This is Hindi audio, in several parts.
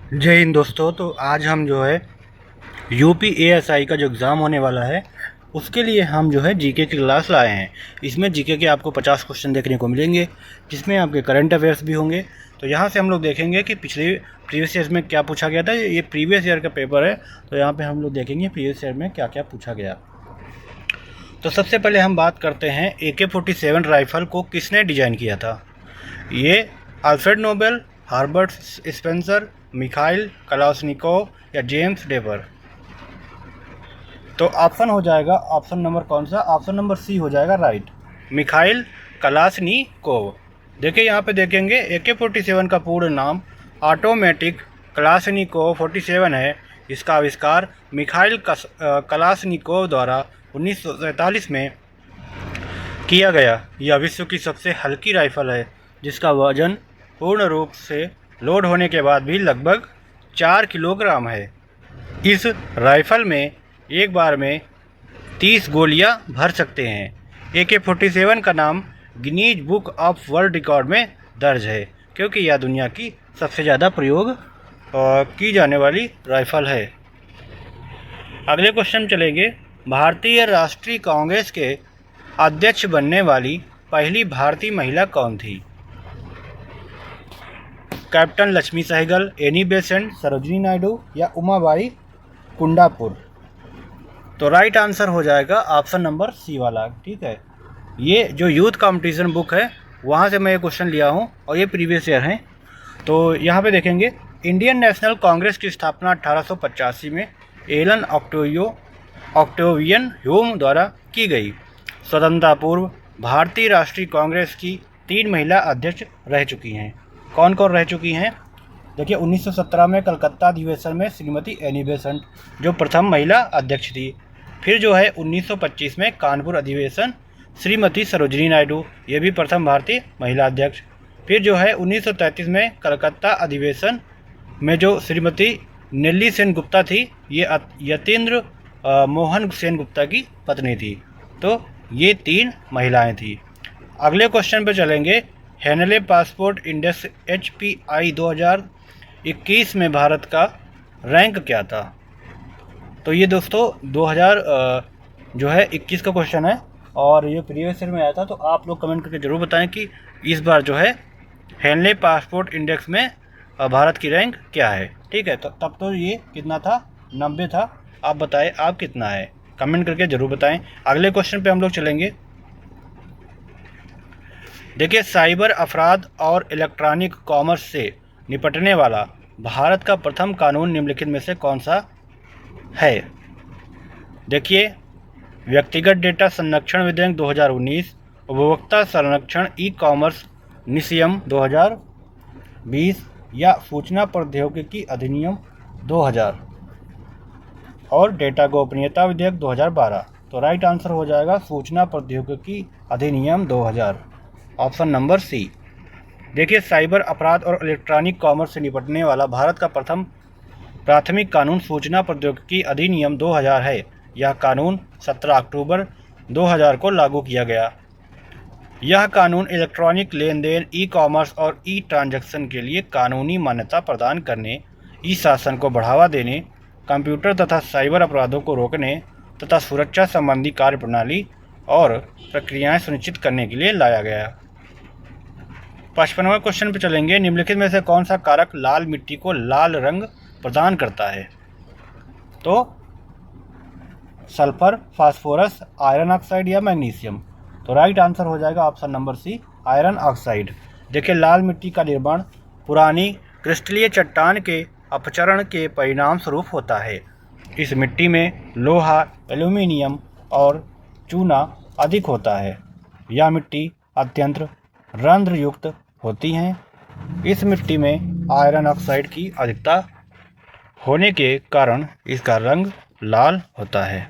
जय हिंद दोस्तों। तो आज हम जो है यूपी एएसआई का जो एग्ज़ाम होने वाला है उसके लिए हम जो है जीके की क्लास लाए हैं। इसमें जीके के आपको 50 क्वेश्चन देखने को मिलेंगे, जिसमें आपके करंट अफेयर्स भी होंगे। तो यहाँ से हम लोग देखेंगे कि पिछले प्रीवियस ईयर में क्या पूछा गया था। ये प्रीवियस ईयर का पेपर है, तो यहाँ पे हम लोग देखेंगे प्रीवियस ईयर में क्या क्या पूछा गया। तो सबसे पहले हम बात करते हैं AK-47 राइफ़ल को किसने डिज़ाइन किया था। ये Alfred Nobel, हार्बर्ट Spencer, Mikhail Kalashnikov या जेम्स डेवर। तो ऑप्शन हो जाएगा, ऑप्शन नंबर कौन सा, ऑप्शन नंबर सी हो जाएगा राइट, मिखाइल कलाश्निकोव। देखिए यहाँ पे देखेंगे AK-47 का पूर्ण नाम ऑटोमेटिक कलाश्निकोव 47 है। इसका आविष्कार मिखाइल कलाश्निकोव द्वारा 1947 में किया गया। यह विश्व की सबसे हल्की राइफल है, जिसका वजन पूर्ण रूप से लोड होने के बाद भी लगभग 4 किलोग्राम है। इस राइफल में एक बार में 30 गोलियां भर सकते हैं। AK-47 का नाम Guinness book of world record में दर्ज है, क्योंकि यह दुनिया की सबसे ज़्यादा प्रयोग की जाने वाली राइफल है। अगले क्वेश्चन चलेंगे। भारतीय राष्ट्रीय कांग्रेस के अध्यक्ष बनने वाली पहली भारतीय महिला कौन थी। Captain Lakshmi Sahgal, Annie Besant, Sarojini Naidu या उमाबाई कुंडापुर। तो राइट आंसर हो जाएगा ऑप्शन नंबर सी वाला। ठीक है, ये जो यूथ कंपटीशन बुक है वहाँ से मैं ये क्वेश्चन लिया हूँ और ये प्रीवियस ईयर हैं। तो यहाँ पे देखेंगे, इंडियन नेशनल कांग्रेस की स्थापना 1885 में एलन ऑक्टेवियन ह्यूम द्वारा की गई। स्वतंत्रता पूर्व भारतीय राष्ट्रीय कांग्रेस की 3 महिला अध्यक्ष रह चुकी हैं। कौन कौन रह चुकी हैं? देखिए, 1917 में कलकत्ता अधिवेशन में श्रीमती एनी बेसेंट जो प्रथम महिला अध्यक्ष थी। फिर जो है 1925 में कानपुर अधिवेशन श्रीमती सरोजिनी नायडू, ये भी प्रथम भारतीय महिला अध्यक्ष। फिर जो है 1933 में कलकत्ता अधिवेशन में जो श्रीमती नेल्ली सेन गुप्ता थी, ये यतीन्द्र मोहन सेन गुप्ता की पत्नी थी। तो ये 3 महिलाएं थी। अगले क्वेश्चन पे चलेंगे। हेनले पासपोर्ट इंडेक्स HPI 2021 में भारत का रैंक क्या था। तो ये दोस्तों 2021 का क्वेश्चन है और ये प्रीवियस ईयर में आया था। तो आप लोग कमेंट करके ज़रूर बताएं कि इस बार जो है हेनले पासपोर्ट इंडेक्स में भारत की रैंक क्या है। ठीक है, तो तब तो ये कितना था, 90 था। आप बताएं आप कितना है, कमेंट करके ज़रूर बताएं। अगले क्वेश्चन पे हम लोग चलेंगे। देखिए, साइबर अपराध और इलेक्ट्रॉनिक कॉमर्स से निपटने वाला भारत का प्रथम कानून निम्नलिखित में से कौन सा है। देखिए, व्यक्तिगत डेटा संरक्षण विधेयक 2019, उपभोक्ता संरक्षण ई कॉमर्स नियम 2020 या सूचना प्रौद्योगिकी अधिनियम 2000 और डेटा गोपनीयता विधेयक 2012। तो राइट आंसर हो जाएगा सूचना प्रौद्योगिकी अधिनियम 2000, ऑप्शन नंबर सी। देखिए, साइबर अपराध और इलेक्ट्रॉनिक कॉमर्स से निपटने वाला भारत का प्रथम प्राथमिक कानून सूचना प्रौद्योगिकी अधिनियम 2000 है। यह कानून 17 अक्टूबर 2000 को लागू किया गया। यह कानून इलेक्ट्रॉनिक लेन देन, ई कॉमर्स और ई ट्रांजैक्शन के लिए कानूनी मान्यता प्रदान करने, ई शासन को बढ़ावा देने, कंप्यूटर तथा साइबर अपराधों को रोकने तथा सुरक्षा संबंधी कार्यप्रणाली और प्रक्रियाएं सुनिश्चित करने के लिए लाया गया। 55वां क्वेश्चन पर चलेंगे। निम्नलिखित में से कौन सा कारक लाल मिट्टी को लाल रंग प्रदान करता है। तो सल्फर, फास्फोरस, आयरन ऑक्साइड या मैग्नीशियम। तो राइट आंसर हो जाएगा option number C, iron oxide. देखिए, लाल मिट्टी का निर्माण पुरानी क्रिस्टलीय चट्टान के अपक्षरण के परिणाम स्वरूप होता है। इस मिट्टी में लोहा, एल्यूमीनियम और चूना अधिक होता है। यह मिट्टी अत्यंत रंध्रयुक्त होती हैं। इस मिट्टी में आयरन ऑक्साइड की अधिकता होने के कारण इसका रंग लाल होता है।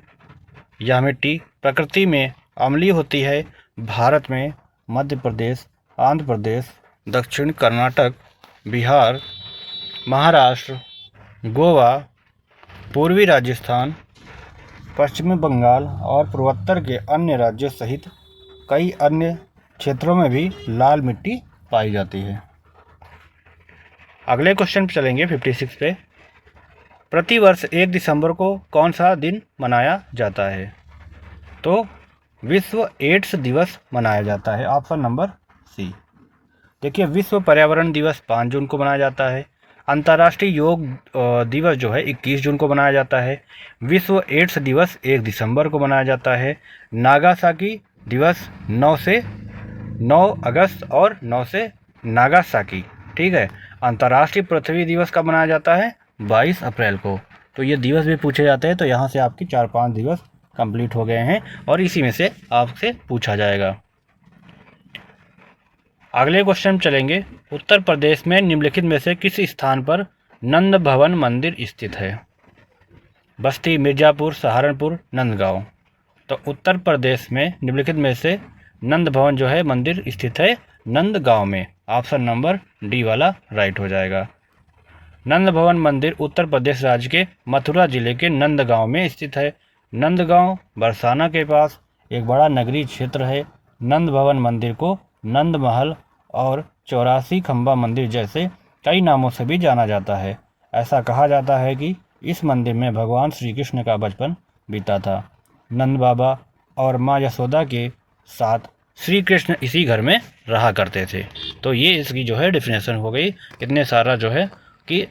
यह मिट्टी प्रकृति में अम्लीय होती है। भारत में मध्य प्रदेश, आंध्र प्रदेश, दक्षिण कर्नाटक, बिहार, महाराष्ट्र, गोवा, पूर्वी राजस्थान, पश्चिमी बंगाल और पूर्वोत्तर के अन्य राज्यों सहित कई अन्य क्षेत्रों में भी लाल मिट्टी पाई जाती है। अगले क्वेश्चन पे चलेंगे 56 पे। प्रतिवर्ष 1 दिसंबर को कौन सा दिन मनाया जाता है? तो विश्व एड्स दिवस मनाया जाता है, ऑप्शन नंबर सी। देखिए, विश्व पर्यावरण दिवस 5 जून को मनाया जाता है। अंतर्राष्ट्रीय योग दिवस जो है 21 जून को मनाया जाता है। विश्व एड्स दिवस 1 दिसंबर को मनाया जाता है। नागासाकी दिवस 9 अगस्त और 9 से नागासाकी, ठीक है। अंतर्राष्ट्रीय पृथ्वी दिवस कब मनाया जाता है? 22 अप्रैल को। तो ये दिवस भी पूछे जाते हैं, तो यहाँ से आपकी 4-5 दिवस कंप्लीट हो गए हैं और इसी में से आपसे पूछा जाएगा। अगले क्वेश्चन चलेंगे। उत्तर प्रदेश में निम्नलिखित में से किस स्थान पर नंद भवन मंदिर स्थित है? बस्ती, मिर्जापुर, सहारनपुर, नंदगांव। तो उत्तर प्रदेश में निम्नलिखित में से नंद भवन जो है मंदिर स्थित है नंदगांव में, ऑप्शन नंबर डी वाला राइट हो जाएगा। नंद भवन मंदिर उत्तर प्रदेश राज्य के मथुरा जिले के नंदगांव में स्थित है। नंदगांव बरसाना के पास एक बड़ा नगरीय क्षेत्र है। नंद भवन मंदिर को नंद महल और 84 खंबा मंदिर जैसे कई नामों से भी जाना जाता है। ऐसा कहा जाता है कि इस मंदिर में भगवान श्री कृष्ण का बचपन बीता था। नंद बाबा और माँ यशोदा के साथ श्री कृष्ण इसी घर में रहा करते थे। तो ये इसकी जो है डेफिनेशन हो गई। इतने सारा जो है कि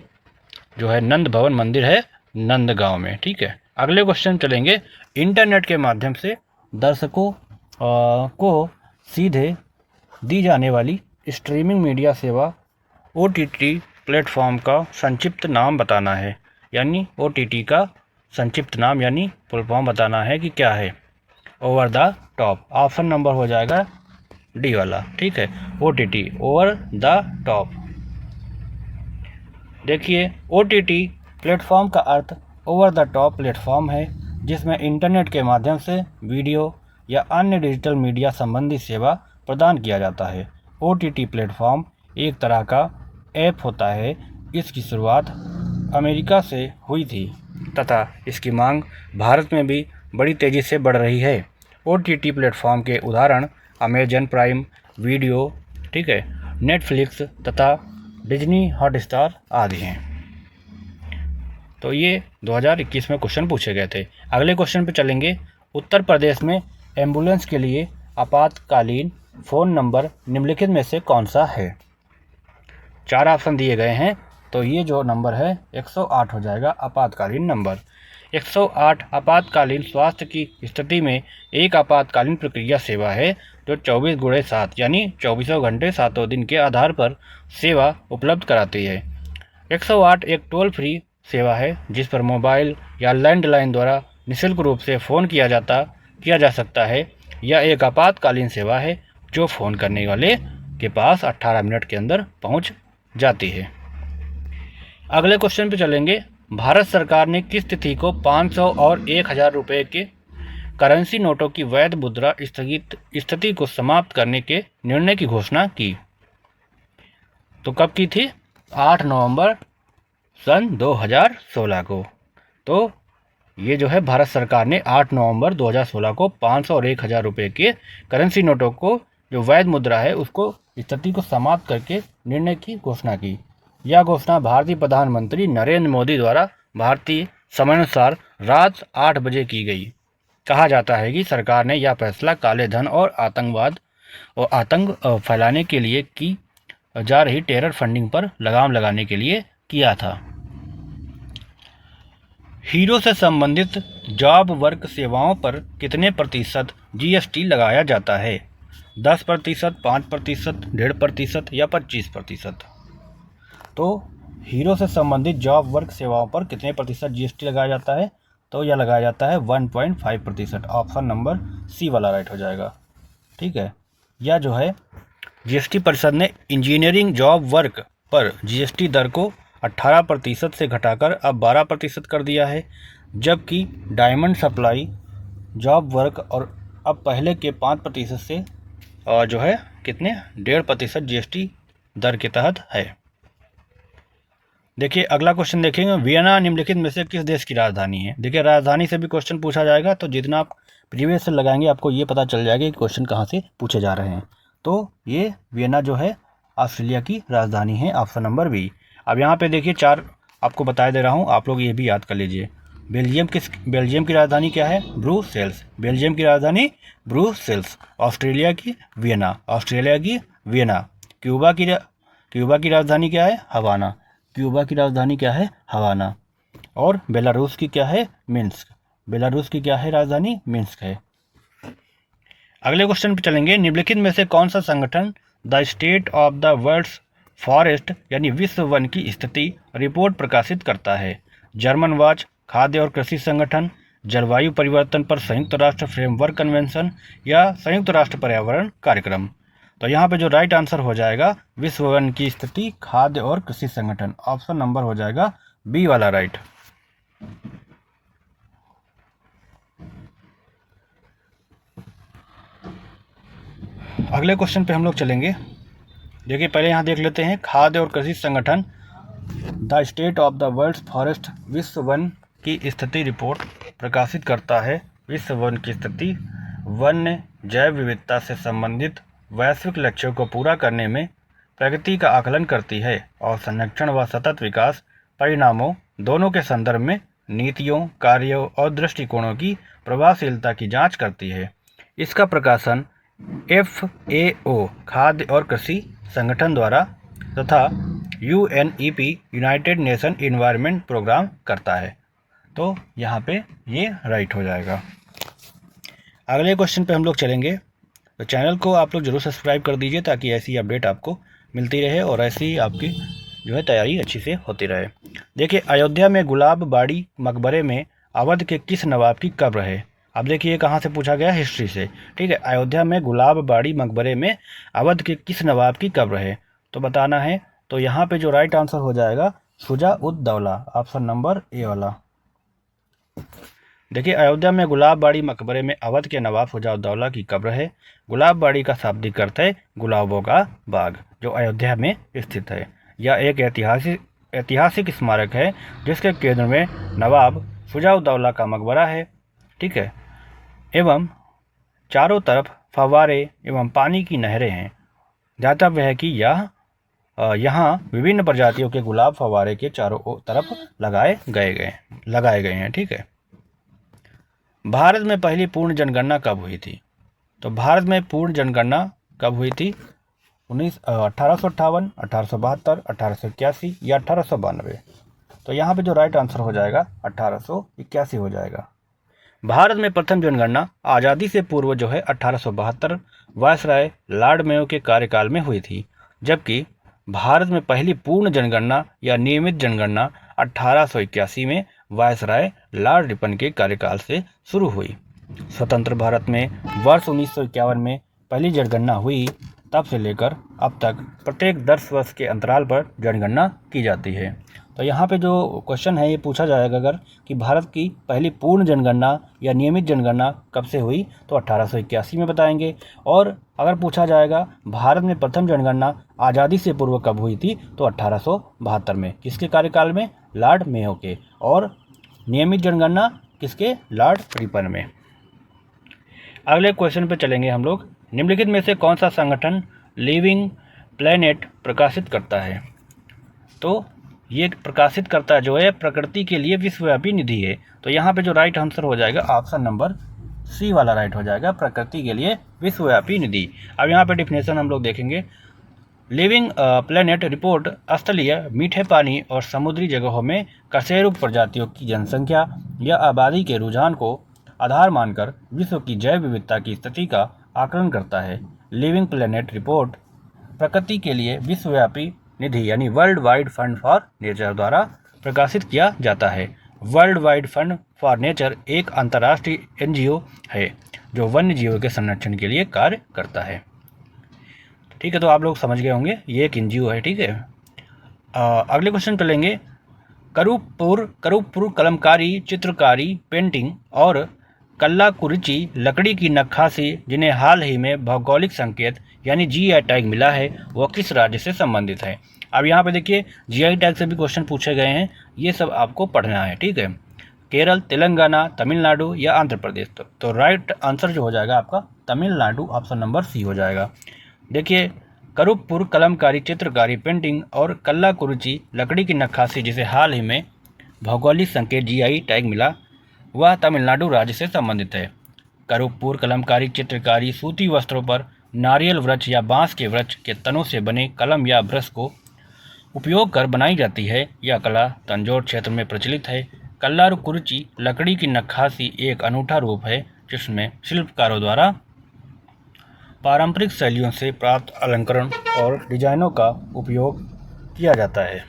जो है नंद भवन मंदिर है नंदगांव में, ठीक है। अगले क्वेश्चन चलेंगे। इंटरनेट के माध्यम से दर्शकों को सीधे दी जाने वाली स्ट्रीमिंग मीडिया सेवा OTT प्लेटफॉर्म का संक्षिप्त नाम बताना है। यानी OTT का संक्षिप्त नाम यानी फुल फॉर्म बताना है कि क्या है। Over the top, option number हो जाएगा डी वाला, ठीक है। OTT, over the top. देखिए, OTT प्लेटफॉर्म का अर्थ ओवर द टॉप प्लेटफॉर्म है जिसमें इंटरनेट के माध्यम से वीडियो या अन्य डिजिटल मीडिया संबंधी सेवा प्रदान किया जाता है। OTT प्लेटफॉर्म एक तरह का ऐप होता है। इसकी शुरुआत अमेरिका से हुई थी तथा इसकी मांग भारत में भी बड़ी तेज़ी से बढ़ रही है। OTT प्लेटफॉर्म के उदाहरण अमेजन प्राइम वीडियो, ठीक है, नेटफ्लिक्स तथा डिज्नी हॉटस्टार आदि हैं। तो ये 2021 में क्वेश्चन पूछे गए थे। अगले क्वेश्चन पे चलेंगे। उत्तर प्रदेश में एम्बुलेंस के लिए आपातकालीन फ़ोन नंबर निम्नलिखित में से कौन सा है? 4 ऑप्शन दिए गए हैं, तो ये जो नंबर है 108 हो जाएगा आपातकालीन नंबर। 108 आपातकालीन स्वास्थ्य की स्थिति में एक आपातकालीन प्रक्रिया सेवा है जो 24/7 यानी 24 घंटे 7 दिन के आधार पर सेवा उपलब्ध कराती है। 108 एक टोल फ्री सेवा है जिस पर मोबाइल या लैंडलाइन द्वारा निःशुल्क रूप से फ़ोन किया जा सकता है। यह एक आपातकालीन सेवा है जो फ़ोन करने वाले के पास 18 मिनट के अंदर पहुंच जाती है। अगले क्वेश्चन पे चलेंगे। भारत सरकार ने किस तिथि को 500 और 1000 रुपये के करेंसी नोटों की वैध मुद्रा स्थिति को समाप्त करने के निर्णय की घोषणा की? तो कब की थी? 8 नवंबर सन 2016 को। तो ये जो है भारत सरकार ने 8 नवंबर 2016 को 500 और 1000 रुपये के करेंसी नोटों को जो वैध मुद्रा है उसको स्थिति को समाप्त करके निर्णय की घोषणा की। यह घोषणा भारतीय प्रधानमंत्री नरेंद्र मोदी द्वारा भारतीय समयानुसार रात 8 बजे की गई। कहा जाता है कि सरकार ने यह फैसला काले धन और आतंक फैलाने के लिए की जा रही टेरर फंडिंग पर लगाम लगाने के लिए किया था। हीरो से संबंधित जॉब वर्क सेवाओं पर कितने प्रतिशत GST लगाया जाता है? 10%, 5%, 1.5% या 25%? तो हीरो से संबंधित जॉब वर्क सेवाओं पर कितने प्रतिशत GST लगाया जाता है? तो यह लगाया जाता है 1.5%, ऑप्शन नंबर सी वाला राइट हो जाएगा, ठीक है। यह जो है GST परिषद ने इंजीनियरिंग जॉब वर्क पर GST दर को 18% से घटाकर अब 12% कर दिया है, जबकि डायमंड सप्लाई जॉब वर्क और अब पहले के 5% से जो है कितने 1.5% GST दर के तहत है। देखिए, अगला क्वेश्चन देखेंगे। वियना निम्नलिखित में से किस देश की राजधानी है? देखिए, राजधानी से भी क्वेश्चन पूछा जाएगा, तो जितना आप प्रीवियस से लगाएंगे आपको ये पता चल जाएगा कि क्वेश्चन कहाँ से पूछे जा रहे हैं। तो ये वियना जो है ऑस्ट्रेलिया की राजधानी है, ऑप्शन नंबर बी। अब यहाँ पे देखिए 4 आपको बता दे रहा हूँ, आप लोग ये भी याद कर लीजिए। बेल्जियम की राजधानी क्या है? ब्रुसेल्स। बेल्जियम की राजधानी ब्रुसेल्स। ऑस्ट्रेलिया की वियना। क्यूबा की राजधानी क्या है? हवाना। क्यूबा की राजधानी क्या है? हवाना। और बेलारूस की क्या है? मिन्स्क। बेलारूस की क्या है राजधानी? मिन्स्क है। अगले क्वेश्चन पे चलेंगे। निम्नलिखित में से कौन सा संगठन the state of the world's forest यानी विश्व वन की स्थिति रिपोर्ट प्रकाशित करता है? जर्मन वॉच, खाद्य और कृषि संगठन, जलवायु परिवर्तन पर संयुक्त राष्ट्र फ्रेमवर्क कन्वेंशन या संयुक्त राष्ट्र पर्यावरण कार्यक्रम। तो यहाँ पे जो राइट आंसर हो जाएगा विश्व वन की स्थिति खाद्य और कृषि संगठन। ऑप्शन नंबर हो जाएगा बी वाला राइट। अगले क्वेश्चन पे हम लोग चलेंगे। देखिए पहले यहाँ देख लेते हैं। खाद्य और कृषि संगठन the state of the world's forest विश्व वन की स्थिति रिपोर्ट प्रकाशित करता है। विश्व वन की स्थिति वन्य जैव विविधता से संबंधित वैश्विक लक्ष्यों को पूरा करने में प्रगति का आकलन करती है और संरक्षण व सतत विकास परिणामों दोनों के संदर्भ में नीतियों, कार्यों और दृष्टिकोणों की प्रभावशीलता की जांच करती है। इसका प्रकाशन FAO खाद्य और कृषि संगठन द्वारा तथा UNEP United Nation environment programme करता है। तो यहाँ पे ये राइट हो जाएगा। अगले क्वेश्चन पे हम लोग चलेंगे। तो चैनल को आप लोग जरूर सब्सक्राइब कर दीजिए ताकि ऐसी अपडेट आपको मिलती रहे और ऐसी आपकी जो है तैयारी अच्छी से होती रहे। देखिए अयोध्या में गुलाब बाड़ी मकबरे में अवध के किस नवाब की कब्र है? अब देखिए कहाँ से पूछा गया? हिस्ट्री से। ठीक है, अयोध्या में गुलाब बाड़ी मकबरे में अवध के किस नवाब की कब्र है? तो बताना है। तो यहाँ पे जो राइट आंसर हो जाएगा शुजा-उद-दौला। ऑप्शन नंबर ए वाला। देखिए अयोध्या में गुलाब बाड़ी मकबरे में अवध के नवाब शुजा-उद-दौला की कब्र है। गुलाब बाड़ी का शाब्दिक अर्थ है गुलाबों का बाग, जो अयोध्या में स्थित है। यह एक ऐतिहासिक स्मारक है जिसके केंद्र में नवाब शुजा-उद-दौला का मकबरा है। ठीक है, एवं चारों तरफ फव्वारे एवं पानी की नहरें हैं। ध्यातव्य है कि यहाँ विभिन्न प्रजातियों के गुलाब फव्वारे के चारों तरफ लगाए गए हैं। ठीक है। भारत में पहली पूर्ण जनगणना कब हुई थी? तो भारत में पूर्ण जनगणना कब हुई थी? 1858, 1872, 1881 या 1892। तो यहाँ पे जो राइट आंसर हो जाएगा 1881 हो जाएगा। भारत में प्रथम जनगणना आज़ादी से पूर्व जो है 1872 वायसराय लॉर्ड मेयो के कार्यकाल में हुई थी, जबकि भारत में पहली पूर्ण जनगणना या नियमित जनगणना 1881 में वायसराय लॉर्ड रिपन के कार्यकाल से शुरू हुई। स्वतंत्र भारत में वर्ष 1951 में पहली जनगणना हुई, तब से लेकर अब तक प्रत्येक 10 वर्ष के अंतराल पर जनगणना की जाती है। तो यहाँ पे जो क्वेश्चन है ये पूछा जाएगा अगर कि भारत की पहली पूर्ण जनगणना या नियमित जनगणना कब से हुई, तो 1881 में बताएंगे। और अगर पूछा जाएगा भारत में प्रथम जनगणना आज़ादी से पूर्व कब हुई थी, तो 1872 में। किसके कार्यकाल में? लॉर्ड मेयो के। और नियमित जनगणना किसके? लॉर्ड रिपन में। अगले क्वेश्चन पे चलेंगे हम लोग। निम्नलिखित में से कौन सा संगठन लिविंग प्लेनेट प्रकाशित करता है? तो ये प्रकाशित करता जो है प्रकृति के लिए विश्वव्यापी निधि है। तो यहाँ पे जो राइट आंसर हो जाएगा ऑप्शन नंबर सी वाला राइट हो जाएगा, प्रकृति के लिए विश्वव्यापी निधि। अब यहाँ पे डिफिनेशन हम लोग देखेंगे। लिविंग प्लेनेट रिपोर्ट स्थलीय मीठे पानी और समुद्री जगहों में कशेरुक प्रजातियों की जनसंख्या या आबादी के रुझान को आधार मानकर विश्व की जैव विविधता की स्थिति का आकलन करता है। लिविंग प्लेनेट रिपोर्ट प्रकृति के लिए विश्वव्यापी निधि यानी world wide fund for nature द्वारा प्रकाशित किया जाता है। World wide fund for nature एक अंतर्राष्ट्रीय NGO है जो वन्य जीवों के संरक्षण के लिए कार्य करता है। ठीक है, तो आप लोग समझ गए होंगे ये एक NGO है। ठीक है, अगले क्वेश्चन पे लेंगे। करूपुर कलमकारी, चित्रकारी, पेंटिंग और कल्लाकुरिची लकड़ी की नक्काशी जिन्हें हाल ही में भौगोलिक संकेत यानी GI टैग मिला है, वो किस राज्य से संबंधित है? अब यहाँ पे देखिए GI टैग से भी क्वेश्चन पूछे गए हैं, ये सब आपको पढ़ना है। ठीक है, केरल, तेलंगाना, तमिलनाडु या आंध्र प्रदेश। तो राइट आंसर जो हो जाएगा आपका तमिलनाडु। ऑप्शन नंबर सी हो जाएगा। देखिए करूपुर कलमकारी, चित्रकारी, पेंटिंग और कल्लाकुरिची लकड़ी की नक्काशी जिसे हाल ही में भौगोलिक संकेत जीआई टैग मिला, वह तमिलनाडु राज्य से संबंधित है। करूपुर कलमकारी चित्रकारी सूती वस्त्रों पर नारियल वृक्ष या बांस के वृक्ष के तनों से बने कलम या ब्रश को उपयोग कर बनाई जाती है। यह कला तंजौर क्षेत्र में प्रचलित है। कल्लाकुरिची लकड़ी की नक्काशी एक अनूठा रूप है जिसमें शिल्पकारों द्वारा पारंपरिक शैलियों से प्राप्त अलंकरण और डिजाइनों का उपयोग किया जाता है।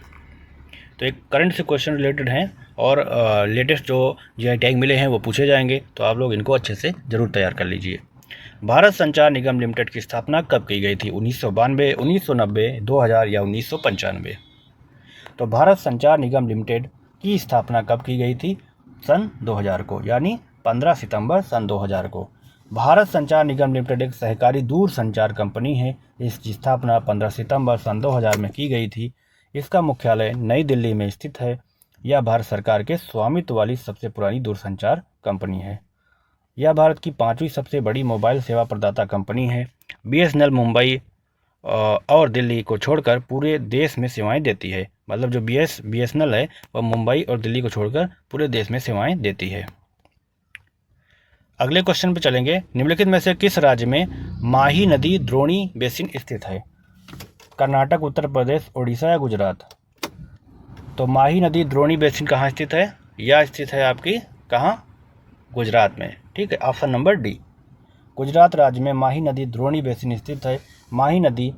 तो एक करंट से क्वेश्चन रिलेटेड हैं और लेटेस्ट जो जीआई टैग मिले हैं वो पूछे जाएंगे, तो आप लोग इनको अच्छे से ज़रूर तैयार कर लीजिए। भारत संचार निगम लिमिटेड की स्थापना कब की गई थी? 1992, 1990, 2000 या 1995? तो भारत संचार निगम लिमिटेड की स्थापना कब की गई थी? सन 2000 को, यानी 15 सितंबर सन 2000 को। भारत संचार निगम लिमिटेड एक सहकारी दूर संचार कंपनी है। इसकी स्थापना 15 सितंबर सन 2000 में की गई थी। इसका मुख्यालय नई दिल्ली में स्थित है। यह भारत सरकार के स्वामित्व वाली सबसे पुरानी दूरसंचार कंपनी है। यह भारत की 5वीं सबसे बड़ी मोबाइल सेवा प्रदाता कंपनी है। बीएसएनएल मुंबई और दिल्ली को छोड़कर पूरे देश में सेवाएं देती है। मतलब जो बीएसएनएल है वह मुंबई और दिल्ली को छोड़कर पूरे देश में सेवाएं देती है। अगले क्वेश्चन पे चलेंगे। निम्नलिखित में से किस राज्य में माही नदी द्रोणी बेसिन स्थित है? कर्नाटक, उत्तर प्रदेश, उड़ीसा या गुजरात? तो माही नदी द्रोणी बेसिन कहाँ स्थित है? यह स्थित है आपकी कहाँ? गुजरात में। ठीक है, ऑप्शन नंबर डी। गुजरात राज्य में माही नदी द्रोणी बेसिन स्थित है। माही नदी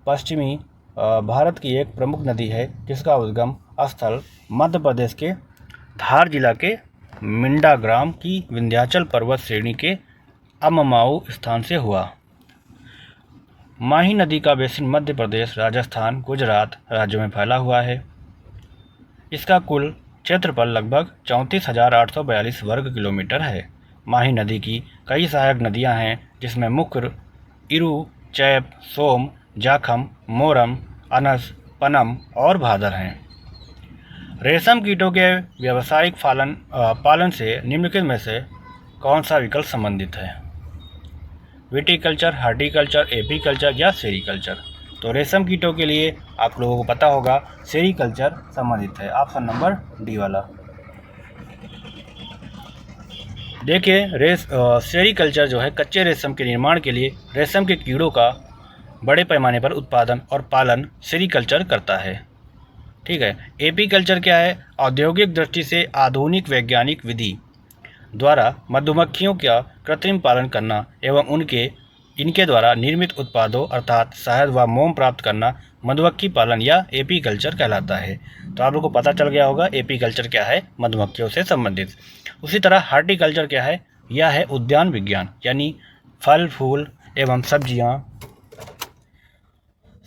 पश्चिमी भारत की एक प्रमुख नदी है जिसका उद्गम स्थल मध्य प्रदेश के धार जिला के मिंडा ग्राम की विंध्याचल पर्वत श्रेणी के अममाऊ स्थान से हुआ। माही नदी का बेसिन मध्य प्रदेश, राजस्थान, गुजरात राज्यों में फैला हुआ है। इसका कुल क्षेत्रफल लगभग 34,842 वर्ग किलोमीटर है। माही नदी की कई सहायक नदियां हैं जिसमें मुख्य इरु, चैप, सोम, जाखम, मोरम, अनस, पनम और भादर हैं। रेशम कीटों के व्यावसायिक पालन से निम्नलिखित में से कौन सा विकल्प संबंधित है? विटीकल्चर, हार्टिकल्चर, एपीकल्चर या सेरीकल्चर? तो रेशम कीटों के लिए आप लोगों को पता होगा सेरीकल्चर संबंधित है, ऑप्शन नंबर डी वाला। देखिए सेरीकल्चर जो है कच्चे रेशम के निर्माण के लिए रेशम के कीड़ों का बड़े पैमाने पर उत्पादन और पालन सेरीकल्चर करता है। ठीक है। एपीकल्चर क्या है? औद्योगिक दृष्टि से आधुनिक वैज्ञानिक विधि द्वारा मधुमक्खियों का कृत्रिम पालन करना एवं इनके द्वारा निर्मित उत्पादों अर्थात शहद व मोम प्राप्त करना मधुमक्खी पालन या एपीकल्चर कहलाता है। तो आप लोगों को पता चल गया होगा एपीकल्चर क्या है, मधुमक्खियों से संबंधित। उसी तरह हार्टिकल्चर क्या है? यह है उद्यान विज्ञान, यानी फल, फूल एवं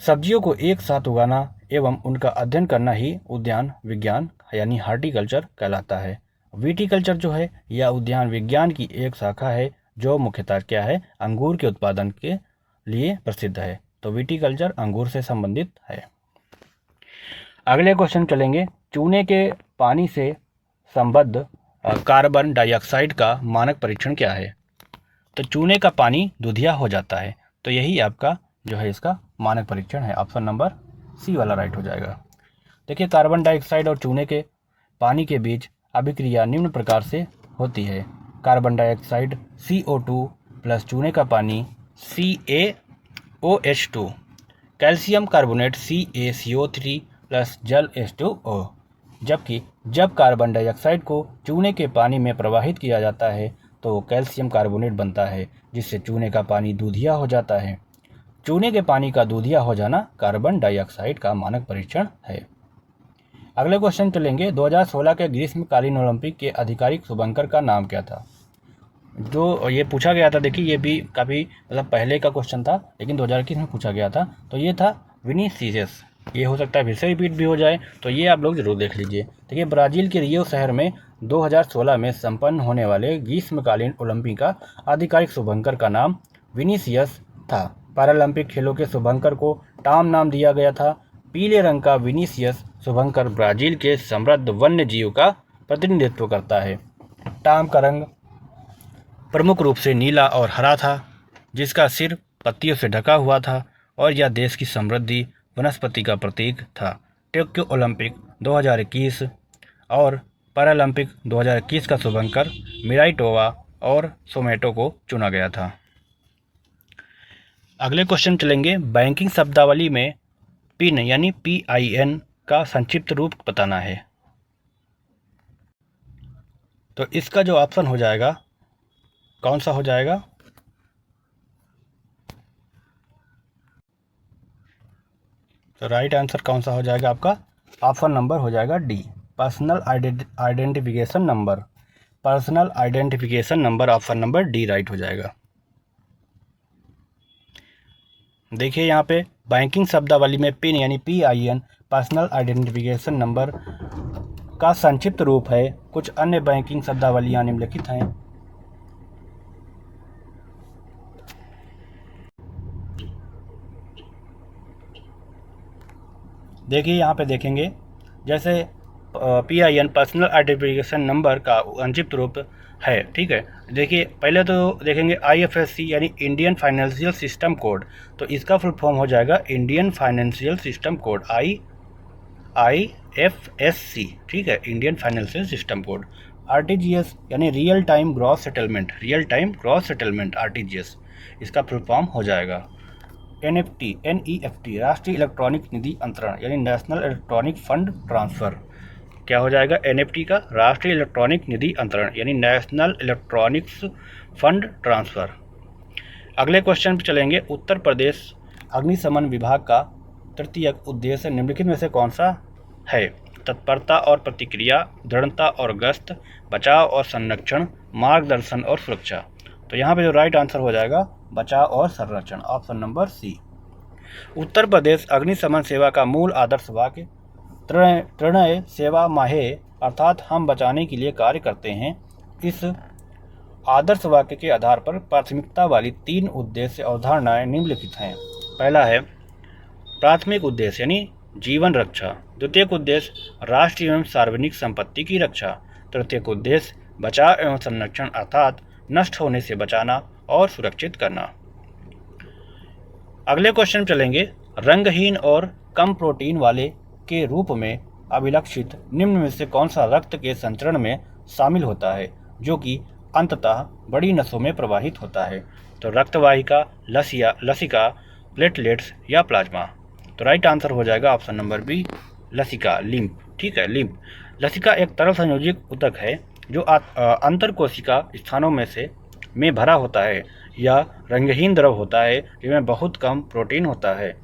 सब्जियों को एक साथ उगाना एवं उनका अध्ययन करना ही उद्यान विज्ञान यानी हार्टिकल्चर कहलाता है। विटीकल्चर जो है यह उद्यान विज्ञान की एक शाखा है जो मुख्यतः क्या है? अंगूर के उत्पादन के लिए प्रसिद्ध है। तो विटीकल्चर अंगूर से संबंधित है। अगले क्वेश्चन चलेंगे। चूने के पानी से संबद्ध कार्बन डाइऑक्साइड का मानक परीक्षण क्या है? तो चूने का पानी दूधिया हो जाता है, तो यही आपका जो है इसका मानक परीक्षण है, ऑप्शन नंबर सी वाला राइट हो जाएगा। देखिए कार्बन डाइऑक्साइड और चूने के पानी के बीच अभिक्रिया निम्न प्रकार से होती है। कार्बन डाइऑक्साइड CO2 प्लस चूने का पानी CaOH2, calcium carbonate CaCO3 plus जल H2O। जबकि जब कार्बन डाइऑक्साइड को चूने के पानी में प्रवाहित किया जाता है तो कैल्शियम कार्बोनेट बनता है जिससे चूने का पानी दूधिया हो जाता है। चूने के पानी का दूधिया हो जाना कार्बन डाइऑक्साइड का मानक परीक्षण है। अगले क्वेश्चन चलेंगे। 2016 के ग्रीष्मकालीन ओलंपिक के आधिकारिक शुभंकर का नाम क्या था? जो ये पूछा गया था, देखिए ये भी काफ़ी मतलब पहले का क्वेश्चन था लेकिन 2021 में पूछा गया था, तो ये था विनीसियस। ये हो सकता है फिर से रिपीट भी हो जाए, तो ये आप लोग जरूर देख लीजिए। देखिए ब्राज़ील के रियो शहर में 2016 में संपन्न होने वाले ग्रीष्मकालीन ओलंपिक का आधिकारिक शुभंकर का नाम विनीसियस था। पैरालंपिक खेलों के शुभंकर को टॉम नाम दिया गया था। पीले रंग का विनीसियस शुभंकर ब्राज़ील के समृद्ध वन्य जीव का प्रतिनिधित्व करता है। टॉम का रंग प्रमुख रूप से नीला और हरा था, जिसका सिर पत्तियों से ढका हुआ था और यह देश की समृद्धि वनस्पति का प्रतीक था। टोक्यो ओलंपिक 2021 और पैरालंपिक 2021 का शुभंकर मिराइटोवा और सोमेटो को चुना गया था। अगले क्वेश्चन चलेंगे, बैंकिंग शब्दावली में पिन यानी PIN का संक्षिप्त रूप बताना है। तो इसका जो ऑप्शन हो जाएगा कौन सा हो जाएगा? तो राइट आंसर कौन सा हो जाएगा आपका? ऑप्शन नंबर हो जाएगा D, personal identification number. Personal identification number option number D right हो जाएगा। देखिए यहाँ पे बैंकिंग शब्दावली में पिन यानी PIN पर्सनल आइडेंटिफिकेशन नंबर का संक्षिप्त रूप है। कुछ अन्य बैंकिंग शब्दावलियाँ निम्नलिखित हैं। देखिए यहाँ पे देखेंगे, जैसे PIN पर्सनल आइडेंटिफिकेशन नंबर का संक्षिप्त रूप है, ठीक है। देखिए पहले तो देखेंगे IFSC यानी इंडियन फाइनेंशियल सिस्टम कोड, तो इसका फुल फॉर्म हो जाएगा Indian financial system code, IFSC, ठीक है, Indian financial system code. RTGS यानी real time gross settlement, real time gross settlement RTGS, इसका फुल फॉर्म हो जाएगा। NEFT राष्ट्रीय इलेक्ट्रॉनिक निधि अंतरण यानी नेशनल इलेक्ट्रॉनिक फंड ट्रांसफ़र, क्या हो जाएगा NFT का? राष्ट्रीय इलेक्ट्रॉनिक निधि अंतरण यानी नेशनल इलेक्ट्रॉनिक्स फंड ट्रांसफ़र। अगले क्वेश्चन पर चलेंगे, उत्तर प्रदेश अग्निशमन विभाग का तृतीयक उद्देश्य निम्नलिखित में से कौन सा है? तत्परता और प्रतिक्रिया, दृढ़ता और गश्त, बचाव और संरक्षण, मार्गदर्शन और सुरक्षा। तो यहाँ पे जो राइट आंसर हो जाएगा बचाव और संरक्षण, ऑप्शन नंबर सी। उत्तर प्रदेश अग्निशमन सेवा का मूल आदर्श वाक्य त्रणय सेवा माहे, अर्थात हम बचाने के लिए कार्य करते हैं। इस आदर्श वाक्य के आधार पर प्राथमिकता वाली 3 उद्देश्य अवधारणाएं निम्नलिखित हैं। पहला है प्राथमिक उद्देश्य यानी जीवन रक्षा, द्वितीयक उद्देश्य राष्ट्रीय एवं सार्वजनिक संपत्ति की रक्षा, तृतीयक उद्देश्य बचाव एवं संरक्षण अर्थात नष्ट होने से बचाना और सुरक्षित करना। अगले क्वेश्चन चलेंगे, रंगहीन और कम प्रोटीन वाले के रूप में अभिलक्षित निम्न में से कौन सा रक्त के संचरण में शामिल होता है जो कि अंततः बड़ी नसों में प्रवाहित होता है? तो रक्तवाहिका, लसिका, प्लेटलेट्स या प्लाज्मा। तो राइट आंसर हो जाएगा ऑप्शन नंबर बी, लसिका, लिम्फ, ठीक है, लिम्फ। लसिका एक तरल संयोजित ऊतक है जो अंतरकोशिका स्थानों में भरा होता है। यह रंगहीन द्रव होता है जिसमें बहुत कम प्रोटीन होता है।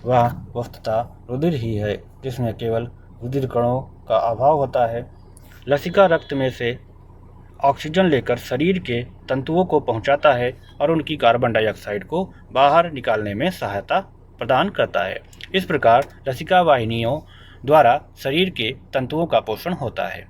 वह वस्तुतः रुधिर ही है जिसमें केवल रुधिर कणों का अभाव होता है। लसिका रक्त में से ऑक्सीजन लेकर शरीर के तंतुओं को पहुंचाता है और उनकी कार्बन डाइऑक्साइड को बाहर निकालने में सहायता प्रदान करता है। इस प्रकार लसिका वाहिनियों द्वारा शरीर के तंतुओं का पोषण होता है।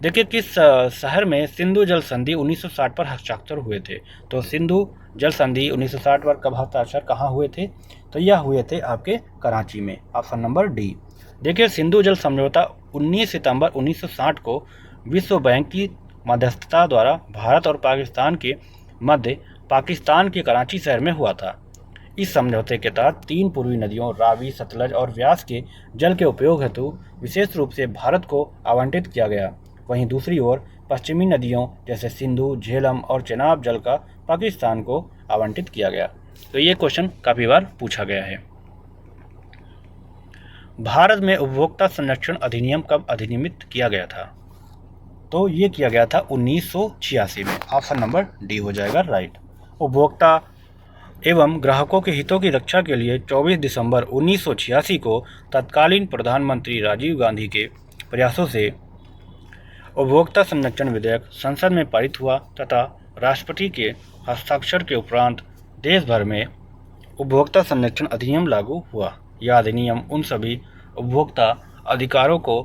देखिए किस शहर में सिंधु जल संधि 1960 पर हस्ताक्षर हुए थे? तो सिंधु जल संधि 1960 पर कब हस्ताक्षर कहाँ हुए थे? तो यह हुए थे आपके कराची में, ऑप्शन नंबर डी। देखिए सिंधु जल समझौता 19 सितंबर 1960 को विश्व बैंक की मध्यस्थता द्वारा भारत और पाकिस्तान के मध्य पाकिस्तान के कराची शहर में हुआ था। इस समझौते के तहत 3 पूर्वी नदियों रावी, सतलज और व्यास के जल के उपयोग हेतु विशेष रूप से भारत को आवंटित किया गया। वहीं दूसरी ओर पश्चिमी नदियों जैसे सिंधु, झेलम और चेनाब जल का पाकिस्तान को आवंटित किया गया। तो ये क्वेश्चन काफ़ी बार पूछा गया है। भारत में उपभोक्ता संरक्षण अधिनियम कब अधिनियमित किया गया था? तो ये किया गया था 1986 में, ऑप्शन नंबर डी हो जाएगा राइट। उपभोक्ता एवं ग्राहकों के हितों की रक्षा के लिए 24 दिसंबर 1986 को तत्कालीन प्रधानमंत्री राजीव गांधी के प्रयासों से उपभोक्ता संरक्षण विधेयक संसद में पारित हुआ तथा राष्ट्रपति के हस्ताक्षर के उपरांत देश भर में उपभोक्ता संरक्षण अधिनियम लागू हुआ। यह अधिनियम उन सभी उपभोक्ता अधिकारों को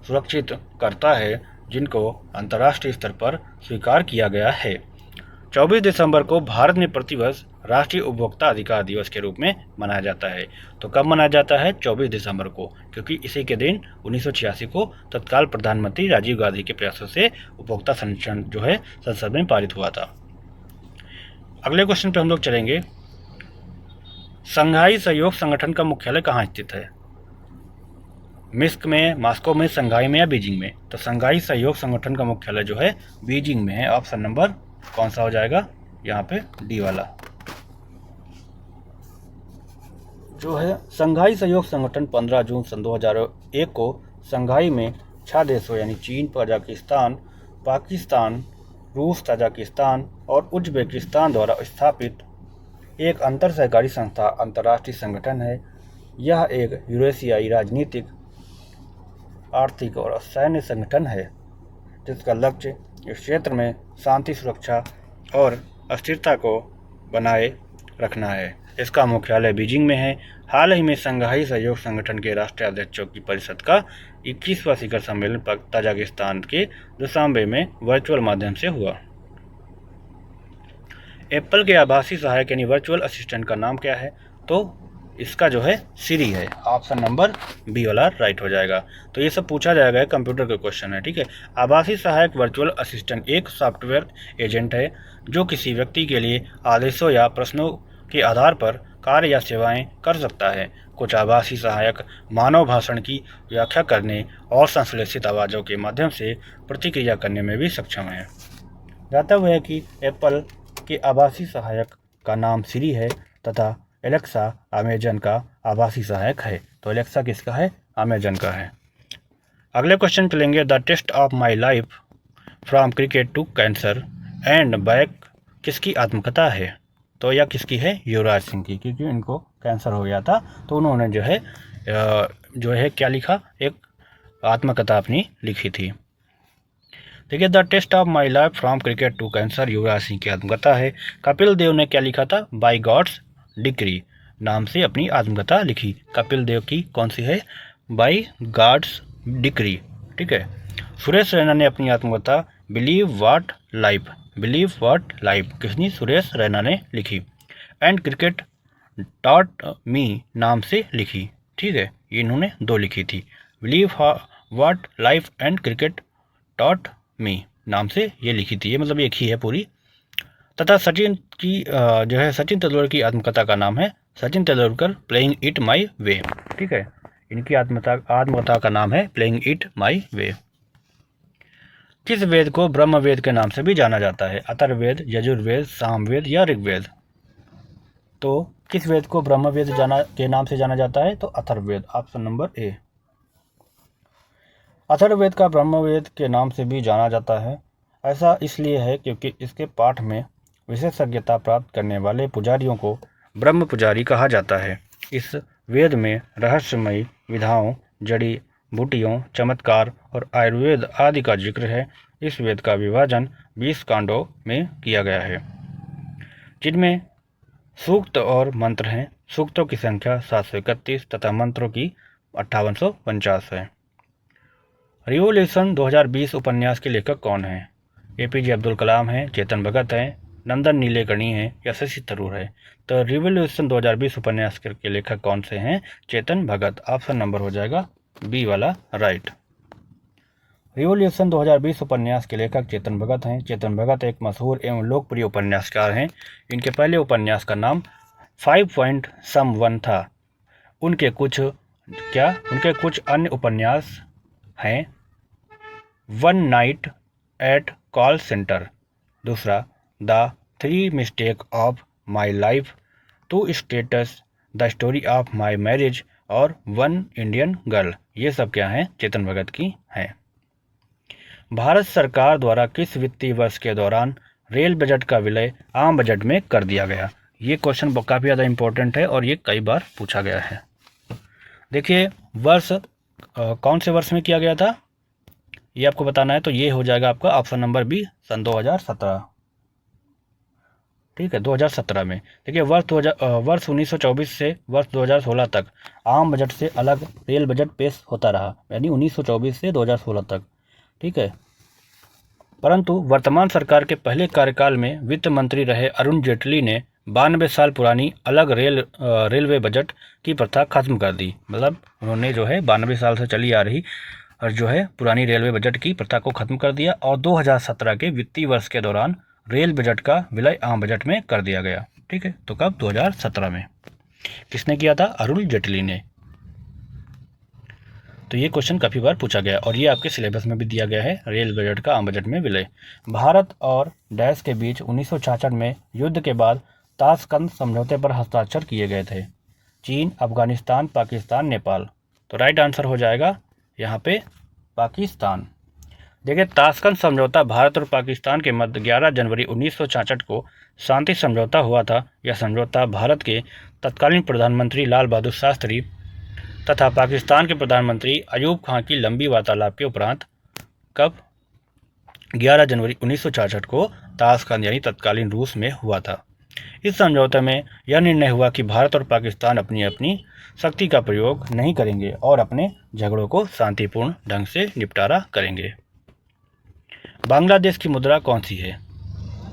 सुरक्षित करता है जिनको अंतर्राष्ट्रीय स्तर पर स्वीकार किया गया है। 24 दिसंबर को भारत में प्रतिवर्ष राष्ट्रीय उपभोक्ता अधिकार दिवस के रूप में मनाया जाता है। तो कब मनाया जाता है? 24 दिसंबर को, क्योंकि इसी के दिन 1986 को तत्काल प्रधानमंत्री राजीव गांधी के प्रयासों से उपभोक्ता संरक्षण जो है संसद में पारित हुआ था। अगले क्वेश्चन पे हम लोग चलेंगे, संघाई सहयोग संगठन का मुख्यालय कहाँ स्थित है? मिस्क में, मॉस्को में, संघाई में या बीजिंग में? तो संघाई सहयोग संगठन का मुख्यालय जो है बीजिंग में है। ऑप्शन नंबर कौन सा हो जाएगा यहाँ पे? डी वाला जो है। संघाई सहयोग संगठन 15 जून सन 2001 को संघाई में 6 देशों यानी चीन, कजाकिस्तान, पाकिस्तान, रूस, ताजिकिस्तान और उज्बेकिस्तान द्वारा स्थापित एक अंतर सहकारी संस्था अंतर्राष्ट्रीय संगठन है। यह एक यूरेशियाई राजनीतिक, आर्थिक और सैन्य संगठन है जिसका लक्ष्य इस क्षेत्र में शांति, सुरक्षा और अस्थिरता को बनाए रखना है। इसका मुख्यालय बीजिंग में है। हाल ही में संघाई सहयोग संगठन के राष्ट्रीय अध्यक्षों की परिषद का 21वां शिखर सम्मेलन ताजिकिस्तान के दुशांबे में वर्चुअल माध्यम से हुआ। एप्पल के आभासी सहायक यानी वर्चुअल असिस्टेंट का नाम क्या है? तो इसका जो है सिरी है। ऑप्शन नंबर बी वाला राइट हो जाएगा। तो ये सब पूछा जाएगा, कंप्यूटर का क्वेश्चन है, ठीक है। आभासी सहायक वर्चुअल असिस्टेंट एक सॉफ्टवेयर एजेंट है जो किसी व्यक्ति के लिए आदेशों या प्रश्नों के आधार पर कार्य या सेवाएं कर सकता है। कुछ आभासी सहायक मानव भाषण की व्याख्या करने और संश्लेषित आवाज़ों के माध्यम से प्रतिक्रिया करने में भी सक्षम है। ज्ञातव्य है कि एप्पल के आभासी सहायक का नाम सिरी है तथा एलेक्सा अमेजन का आभासी सहायक है। तो एलेक्सा किसका है? अमेजन का है। अगले क्वेश्चन चलेंगे। The test of my life from cricket to cancer and back किसकी आत्मकथा है? तो यह किसकी है? युवराज सिंह की, क्योंकि इनको कैंसर हो गया था तो उन्होंने जो है क्या लिखा? एक आत्मकथा अपनी लिखी थी। देखिए, the test of my life from cricket to cancer Yuvraj Singh की आत्मकथा है। कपिल देव ने क्या लिखा था? बाय गॉड्स डिक्री नाम से अपनी आत्मकथा लिखी। कपिल देव की कौन सी है? बाय गॉड्स डिक्री, ठीक है। सुरेश रैना ने अपनी आत्मकथा बिलीव व्हाट लाइफ किसने? सुरेश रैना ने लिखी। एंड क्रिकेट टॉट मी नाम से लिखी, ठीक है। इन्होंने 2 लिखी थी, believe what life and cricket taught me नाम से ये लिखी थी। ये मतलब एक ही है पूरी। तथा सचिन की जो है सचिन तेंदुलकर की आत्मकथा का नाम है Sachin Tendulkar playing it my way, ठीक है। इनकी आत्मकथा का नाम है प्लेइंग इट माई वे। किस वेद को ब्रह्म वेद के नाम से भी जाना जाता है? अथर्ववेद, यजुर्वेद, सामवेद या ऋग्वेद? तो किस वेद को ब्रह्म वेद के नाम से जाना जाता है? तो Atharvaveda. Option number A. Atharvaveda का ब्रह्मवेद के नाम से भी जाना जाता है। ऐसा इसलिए है क्योंकि इसके पाठ में विशेषज्ञता प्राप्त करने वाले पुजारियों को ब्रह्म पुजारी कहा जाता है। इस वेद में रहस्यमयी विधाओं, जड़ी बूटियों, चमत्कार और आयुर्वेद आदि का जिक्र है। इस वेद का विभाजन 20 कांडों में किया गया है जिनमें सूक्त और मंत्र हैं। सूक्तों की संख्या 731 तथा मंत्रों की 5850 है। रिवोल्यूशन 2020 उपन्यास के लेखक कौन हैं? एपीजे अब्दुल कलाम हैं, चेतन भगत हैं, नंदन नीलेकणी हैं या शशि थरूर है? तो रिवोल्यूशन 2020 उपन्यास के लेखक कौन से हैं? चेतन भगत। ऑप्शन नंबर हो जाएगा बी वाला राइट। रिवोल्यूशन 2020 उपन्यास के लेखक चेतन भगत हैं। चेतन भगत एक मशहूर एवं लोकप्रिय उपन्यासकार हैं। इनके पहले उपन्यास का नाम 5 पॉइंट समवन था। उनके कुछ अन्य उपन्यास हैं 1 नाइट एट कॉल सेंटर, दूसरा the 3 mistake of my life, 2 status, the story of my marriage और 1 इंडियन गर्ल। ये सब क्या हैं? चेतन भगत की हैं। भारत सरकार द्वारा किस वित्तीय वर्ष के दौरान रेल बजट का विलय आम बजट में कर दिया गया? ये क्वेश्चन काफ़ी ज़्यादा इंपॉर्टेंट है और ये कई बार पूछा गया है। देखिए, वर्ष कौन से वर्ष में किया गया था ये आपको बताना है। तो ये हो जाएगा आपका ऑप्शन नंबर बी, सन 2017, ठीक है, 2017 में। देखिए, वर्ष 1924 से वर्ष 2016 तक आम बजट से अलग रेल बजट पेश होता रहा, यानी 1924 से 2016 तक, ठीक है। परंतु वर्तमान सरकार के पहले कार्यकाल में वित्त मंत्री रहे अरुण जेटली ने 92 साल पुरानी अलग रेलवे बजट की प्रथा खत्म कर दी। मतलब उन्होंने जो है 92 साल से चली आ रही और जो है पुरानी रेलवे बजट की प्रथा को खत्म कर दिया और 2017 के वित्तीय वर्ष के दौरान रेल बजट का विलय आम बजट में कर दिया गया, ठीक है। तो कब? 2017 में। किसने किया था? अरुण जेटली ने। तो ये क्वेश्चन काफ़ी बार पूछा गया और ये आपके सिलेबस में भी दिया गया है, रेल बजट का आम बजट में विलय। भारत और डैश के बीच 1966 में युद्ध के बाद ताशकंद समझौते पर हस्ताक्षर किए गए थे। चीन, अफगानिस्तान, पाकिस्तान, नेपाल। तो राइट आंसर हो जाएगा यहाँ पे पाकिस्तान। देखिए, ताशकंद समझौता भारत और पाकिस्तान के मध्य 11 जनवरी 1966 को शांति समझौता हुआ था। यह समझौता भारत के तत्कालीन प्रधानमंत्री लाल बहादुर शास्त्री तथा पाकिस्तान के प्रधानमंत्री अयूब खान की लंबी वार्तालाप के उपरांत कब 11 जनवरी 1966 को ताशकंद यानी तत्कालीन रूस में हुआ था। इस समझौते में यह निर्णय हुआ कि भारत और पाकिस्तान अपनी अपनी शक्ति का प्रयोग नहीं करेंगे और अपने झगड़ों को शांतिपूर्ण ढंग से निपटारा करेंगे। बांग्लादेश की मुद्रा कौन सी है?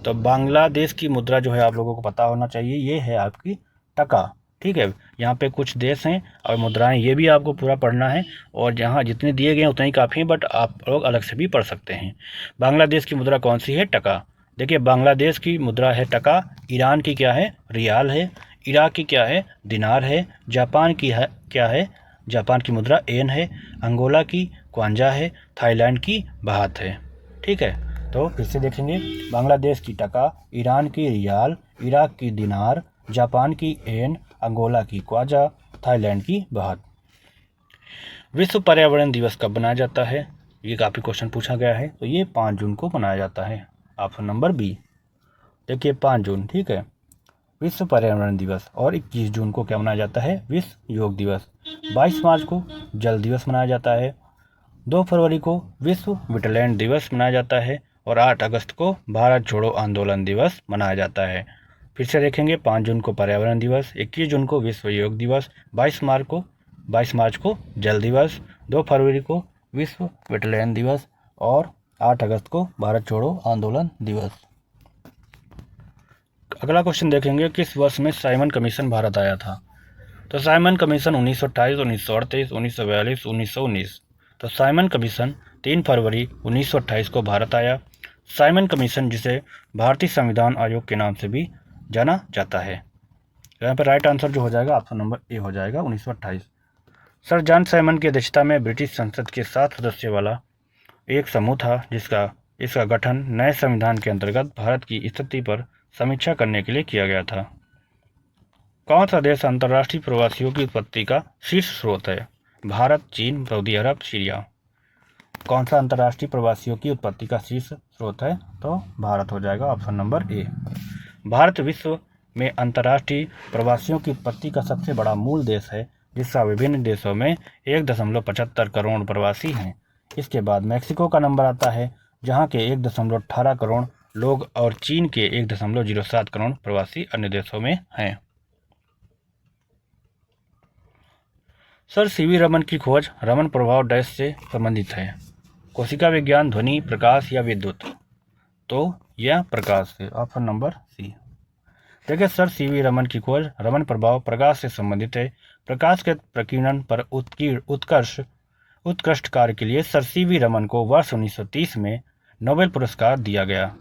तो बांग्लादेश की मुद्रा जो है आप लोगों को पता होना चाहिए, ये है आपकी टका। ठीक है, यहाँ पे कुछ देश हैं और मुद्राएं, ये भी आपको पूरा पढ़ना है और जहाँ जितने दिए गए हैं उतने ही काफ़ी हैं, बट आप लोग अलग से भी पढ़ सकते हैं। बांग्लादेश की मुद्रा कौन सी है? टका। देखिए, बांग्लादेश की मुद्रा है टका। ईरान की क्या है? रियाल है। इराक की क्या है? दिनार है। जापान की है क्या है? जापान की मुद्रा येन है। अंगोला की क्वांजा है। थाईलैंड की बाहत है। ठीक है, तो फिर से देखेंगे, बांग्लादेश की टका, ईरान की रियाल, इराक की दिनार, जापान की येन, अंगोला की क्वाजा, थाईलैंड की बाहत। विश्व पर्यावरण दिवस कब मनाया जाता है? ये काफ़ी क्वेश्चन पूछा गया है। तो ये 5 जून को मनाया जाता है। Option number B. देखिए 5 जून, ठीक है, विश्व पर्यावरण दिवस। और 21 जून को क्या मनाया जाता है? विश्व योग दिवस। 22 मार्च को जल दिवस मनाया जाता है। 2 फरवरी को विश्व विटलैंड दिवस मनाया जाता है और 8 अगस्त को भारत छोड़ो आंदोलन दिवस मनाया जाता है। फिर से देखेंगे, 5 जून को पर्यावरण दिवस, 21 जून को विश्व योग दिवस, 22 मार्च को जल दिवस, 2 फरवरी को विश्व विटलैंड दिवस और 8 अगस्त को भारत छोड़ो आंदोलन दिवस। अगला क्वेश्चन देखेंगे, किस वर्ष में साइमन कमीशन भारत आया था? तो साइमन कमीशन 1928, 1938, 1942, 1919। तो साइमन कमीशन 3 फरवरी 1928 को भारत आया। साइमन कमीशन, जिसे भारतीय संविधान आयोग के नाम से भी जाना जाता है। यहाँ पर राइट आंसर जो हो जाएगा ऑप्शन नंबर ए हो जाएगा, 1928। सर जॉन साइमन की अध्यक्षता में ब्रिटिश संसद के 7 सदस्यों वाला एक समूह था इसका गठन नए संविधान के अंतर्गत भारत की स्थिति पर समीक्षा करने के लिए किया गया था। कौन सा देश अंतर्राष्ट्रीय प्रवासियों की उत्पत्ति का शीर्ष स्रोत है? भारत, चीन, सऊदी अरब, सीरिया। कौन सा अंतर्राष्ट्रीय प्रवासियों की उत्पत्ति का शीर्ष स्रोत है? तो भारत हो जाएगा, ऑप्शन नंबर ए। भारत विश्व में अंतर्राष्ट्रीय प्रवासियों की उत्पत्ति का सबसे बड़ा मूल देश है, जिसका विभिन्न देशों में 1.75 करोड़ प्रवासी हैं। इसके बाद मैक्सिको का नंबर आता है, जहां के 1.18 करोड़ लोग और चीन के 1.07 करोड़ प्रवासी अन्य देशों में हैं। सर सीवी रमन की खोज रमन प्रभाव डैश से संबंधित है? कोशिका विज्ञान, ध्वनि, प्रकाश या विद्युत? तो यह प्रकाश से, ऑप्शन नंबर सी। देखिए, सर सीवी रमन की खोज रमन प्रभाव प्रकाश से संबंधित है। प्रकाश के प्रकीर्णन पर उत्कृष्ट कार्य के लिए सर सीवी रमन को वर्ष 1930 में नोबेल पुरस्कार दिया गया।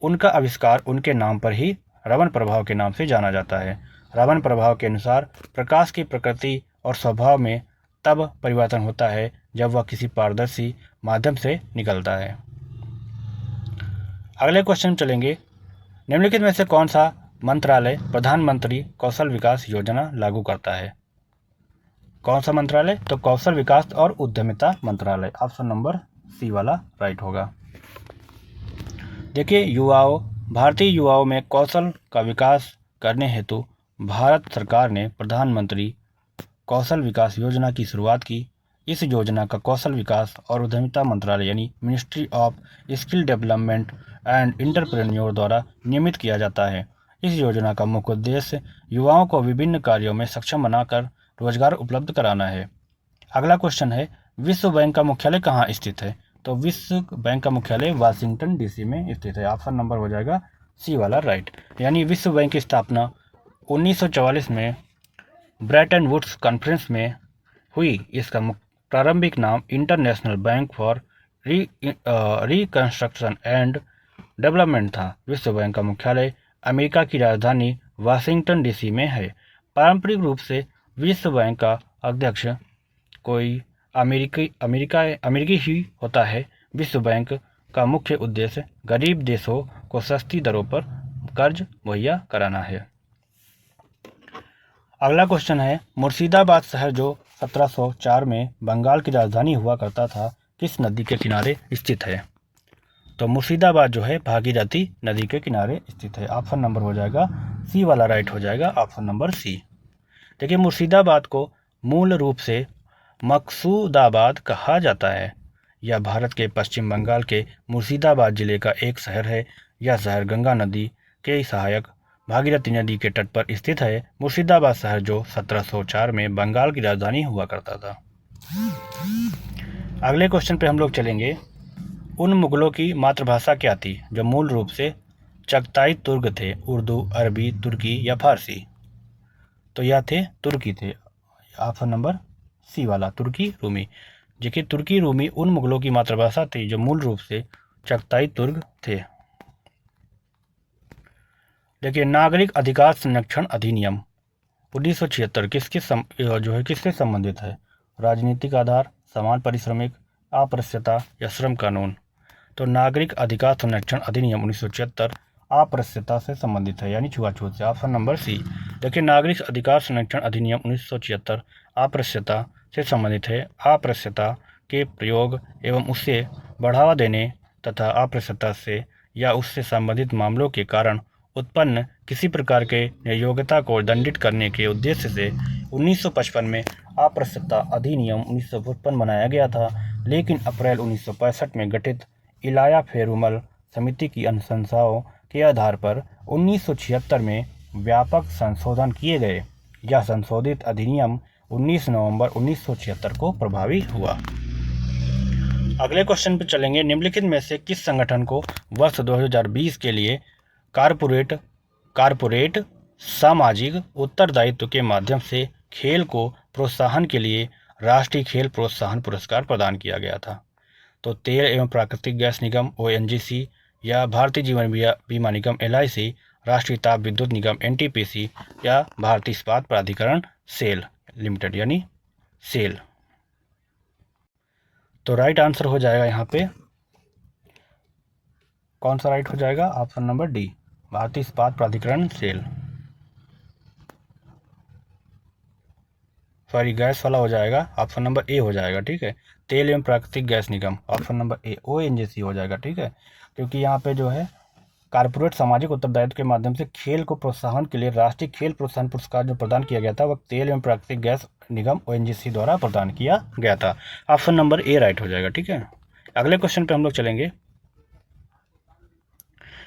उनका आविष्कार उनके नाम पर ही रमन प्रभाव के नाम से जाना जाता है। रमन प्रभाव के अनुसार प्रकाश की प्रकृति और स्वभाव में तब परिवर्तन होता है जब वह किसी पारदर्शी माध्यम से निकलता है। अगले क्वेश्चन चलेंगे, निम्नलिखित में से कौन सा मंत्रालय प्रधानमंत्री कौशल विकास योजना लागू करता है? कौन सा मंत्रालय? तो कौशल विकास और उद्यमिता मंत्रालय, ऑप्शन नंबर सी वाला राइट होगा। देखिए, भारतीय युवाओं में कौशल का विकास करने हेतु भारत सरकार ने प्रधानमंत्री कौशल विकास योजना की शुरुआत की। इस योजना का कौशल विकास और उद्यमिता मंत्रालय यानी ministry of skill development and entrepreneur द्वारा नियमित किया जाता है। इस योजना का मुख्य उद्देश्य युवाओं को विभिन्न कार्यों में सक्षम बनाकर रोजगार उपलब्ध कराना है। अगला क्वेश्चन है, विश्व बैंक का मुख्यालय कहाँ स्थित है? तो विश्व बैंक का मुख्यालय वाशिंगटन डीसी में स्थित है। ऑप्शन नंबर हो जाएगा सी वाला राइट। यानी विश्व बैंक की स्थापना 1944 में ब्रेटन वुड्स कॉन्फ्रेंस में हुई। इसका प्रारंभिक नाम international bank for reconstruction and development था। विश्व बैंक का मुख्यालय अमेरिका की राजधानी वाशिंगटन डीसी में है। पारंपरिक रूप से विश्व बैंक का अध्यक्ष कोई अमेरिकी ही होता है। विश्व बैंक का मुख्य उद्देश्य गरीब देशों को सस्ती दरों पर कर्ज मुहैया कराना है। अगला क्वेश्चन है, मुर्शिदाबाद शहर जो 1704 में बंगाल की राजधानी हुआ करता था, किस नदी के किनारे स्थित है? तो मुर्शिदाबाद जो है भागीरथी नदी के किनारे स्थित है। ऑप्शन नंबर हो जाएगा सी वाला राइट हो जाएगा, ऑप्शन नंबर सी। देखिए, मुर्शिदाबाद को मूल रूप से मकसूदाबाद कहा जाता है। यह भारत के पश्चिम बंगाल के मुर्शिदाबाद जिले का एक शहर है। यह शहर गंगा नदी के सहायक भागीरथी नदी के तट पर स्थित है। मुर्शिदाबाद शहर जो 1704 में बंगाल की राजधानी हुआ करता था। अगले क्वेश्चन पे हम लोग चलेंगे, उन मुगलों की मातृभाषा क्या थी जो मूल रूप से चगताई तुर्क थे? उर्दू, अरबी, तुर्की या फारसी? तो यह थे तुर्की थे। ऑप्शन नंबर सी वाला तुर्की रूमी। देखिए, तुर्की रूमी उन मुगलों की मातृभाषा थी जो मूल रूप से चगताई तुर्क थे। देखिए, नागरिक अधिकार संरक्षण अधिनियम 1976 किससे संबंधित है? राजनीतिक आधार, समान पारिश्रमिक, अप्रस्यता या श्रम कानून? तो नागरिक अधिकार संरक्षण अधिनियम 1976 अप्रस्यता से संबंधित है, यानी छुआछूत से। Option number C. देखिए, नागरिक अधिकार संरक्षण अधिनियम 1976 अप्रस्यता से संबंधित है। अप्रस्यता के प्रयोग एवं उससे बढ़ावा देने तथा अप्रस्यता से या उससे संबंधित मामलों के कारण उत्पन्न किसी प्रकार के अयोग्यता को दंडित करने के उद्देश्य से 1955 में अप्रस्यता अधिनियम 1955 बनाया गया था, लेकिन अप्रैल 1965 में गठित इलाया फेरुमल समिति की अनुशंसाओं के आधार पर 1976 में व्यापक संशोधन किए गए। यह संशोधित अधिनियम 19 नवंबर 1976 को प्रभावी हुआ। अगले क्वेश्चन पर चलेंगे, निम्नलिखित में से किस संगठन को वर्ष 2020 के लिए कारपोरेट सामाजिक उत्तरदायित्व के माध्यम से खेल को प्रोत्साहन के लिए राष्ट्रीय खेल प्रोत्साहन पुरस्कार प्रदान किया गया था? तो तेल एवं प्राकृतिक गैस निगम ONGC या भारतीय जीवन बीमा निगम LIC, राष्ट्रीय ताप विद्युत निगम NTPC या भारतीय इस्पात प्राधिकरण सेल लिमिटेड यानी सेल? तो राइट आंसर हो जाएगा यहाँ पे, कौन सा राइट हो जाएगा? ऑप्शन नंबर डी, भारतीय इस्पात प्राधिकरण सेल। सॉरी, गैस वाला हो जाएगा, ऑप्शन नंबर ए हो जाएगा। ठीक है, तेल एवं प्राकृतिक gas Nigam, option number A ONGC हो जाएगा। ठीक है, क्योंकि यहाँ पे जो है कारपोरेट सामाजिक उत्तरदायित्व के माध्यम से खेल को प्रोत्साहन के लिए राष्ट्रीय खेल प्रोत्साहन पुरस्कार जो प्रदान किया गया था वह तेल एवं प्राकृतिक गैस निगम ONGC द्वारा प्रदान किया गया था। ऑप्शन नंबर ए राइट हो जाएगा। ठीक है, अगले क्वेश्चन पे हम लोग चलेंगे।